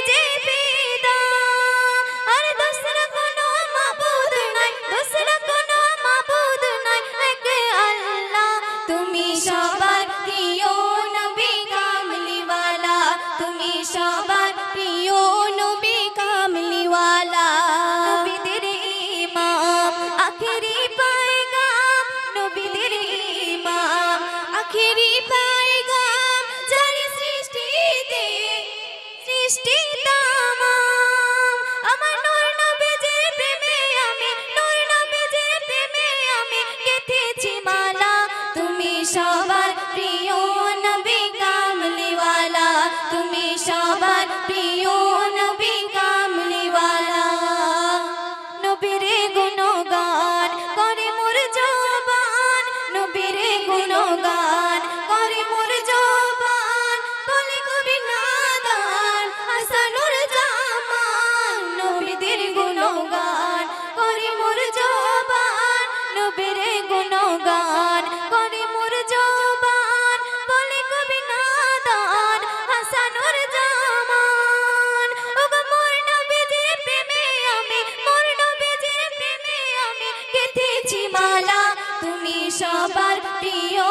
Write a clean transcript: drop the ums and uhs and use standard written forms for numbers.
যে ফিদা আর দুসরা কোনো মাবুদ নাই দুসরা কোনো মাবুদ নাই এক আল্লাহ তুমি সবার প্রিয় নবী কামলিওয়ালা তুমি সবার প্রিয় নবী কামলিওয়ালা নবীদের ইমাম আখেরি পয়গাম নবীদের ইমাম আখেরি পয়গাম যার সৃষ্টিতে সৃষ্টি তামাম আমার নূর নবীজির প্রেমে আমি নূর নবীজির প্রেমে আমি গেঁথেছি মালা তুমি সবার প্রিয় নবী কামলিওয়ালা তুমি সবার প্রিয় নবী কামলিওয়ালা নবীর গুণগান করে মোর জবান নবীর গুণগান করে মোর জবান বলে কবি নাদান হাসানুর জামান নবীদের গুণগান করে মোর জবান নবীর গুণগান করে মোর জবান বলে কবি নাদান হাসানুর জামান ওগো মোর নবীজির প্রেমে আমি মোর নবীজির প্রেমে আমি গেঁথেছি মালা তুমি সবার প্রিয়